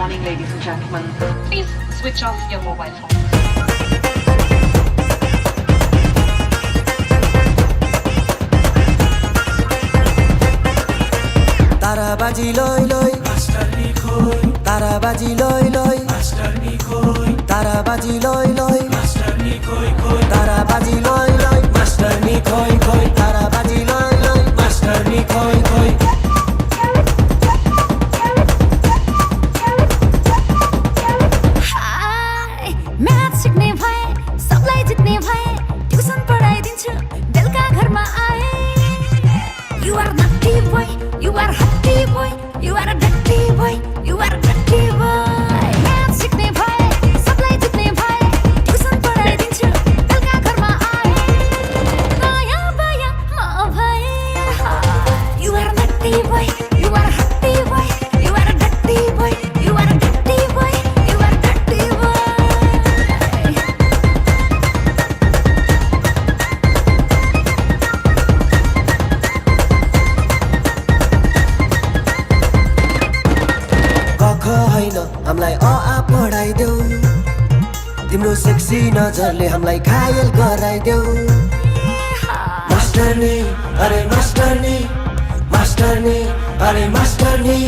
morning, ladies and gentlemen. Please switch off your mobile phones. ताराबाजी लय लय मास्टरनी खोय ताराबाजी लय लय मास्टरनी खोय ताराबाजी लय लय मास्टरनी खोय खोय ताराबाजी लय लय मास्टरनी खोय खोय ताराबाजी लय लय मास्टरनी खोय खोय हाय म्याथ सिक्ने भए सबलाई जित्ने भए ट्युसन पढाइदिन्छु बेलुका घरमा आए You are naughty boy, you are haughty boy, you are a dirty boy, you are a dirty boy. Math सिक्ने भए सबलाई जित्ने भए ट्युसन पढाइदिन्छु बेलुका घरमा आए नयाँ बायाँ म भए You are a naughty boy, you are a haughty boy, you are a dirty boy, you are a dirty boy, you are a dirty boy. कख हैन हामीलाई अ आ पढाइदेऊ तिम्रो सेक्सी नजरले हामीलाई घायल गराइदेऊ मास्टरनी अरे मास्टरनी मास्टरनी अरे मास्टरनी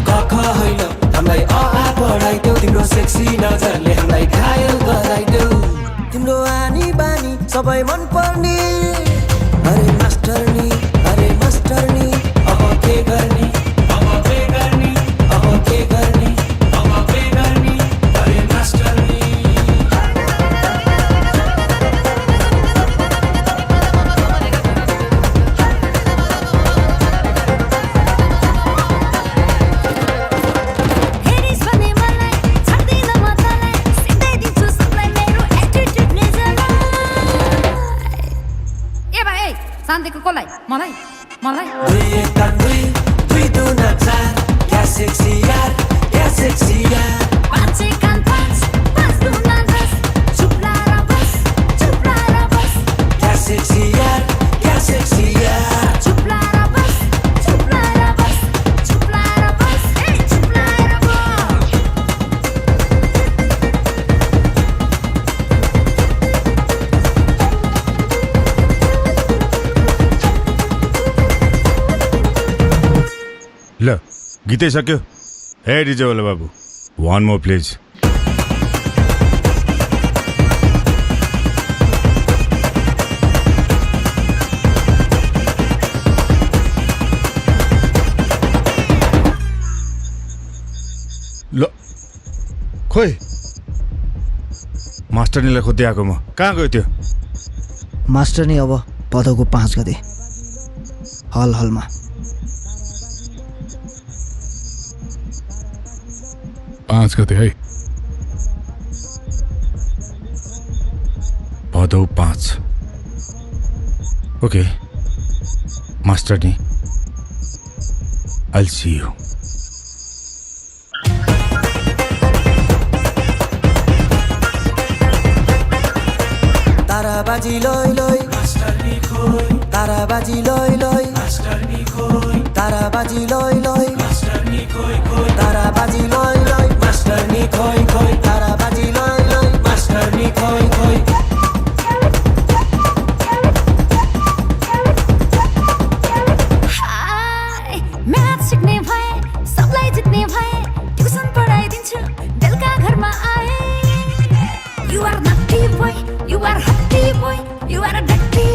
कख हैन हामीलाई अ आ पढाइदेऊ तिम्रो सेक्सी नजरले हामीलाई घायल गराइदेऊ तिम्रो आनी बानी सबै मन पर्ने अरे मास्टरनी अब के गर्ने अब के गर्ने अब के गर्ने अब के गर्ने अरे मास्टरनी हेरिस भने मलाई छाड्दिन म तँलाई सिकाइदिन्छु सबलाई मेरो एटिट्युड निजलाई ए भाइ ए शान्तिको कसलाई मलाई मलाई दुई एक तान दुई दुई दुना चार क्या सेक्सी यार पाँच एक कान पाँच पाँच दुना दस चुप लाएर बस चुप लाएर बस क्या सेक्सी यार चुप लाएर बस चुप लाएर बस चुप लाएर बस ए चुप लाएर बस ल गीतै सक्यो हे डिजे वाला बाबु वान मोर प्लिज ल खोइ मास्टरनीलाई खोज्दै आएको म कहाँ गयो त्यो मास्टरनी अब भदौको 5 गते हलमा 5 गते है भदौ 5 ओके मास्टरनी I'll see you ताराबाजी लय लय मास्टरनी खोय ताराबाजी लय लय मास्टरनी खोय ताराबाजी लय लय मास्टरनी खोय खोय ताराबाजी लय लय मास्टरनी खोय खोय ताराबाजी लय लय मास्टरनी खोय खोय हाय म्याथ सिक्ने भए सबलाई जित्ने भए ट्युसन पढाइदिन्छु बेलुका घरमा आए You are naughty boy, you are haughty boy, you are a dirty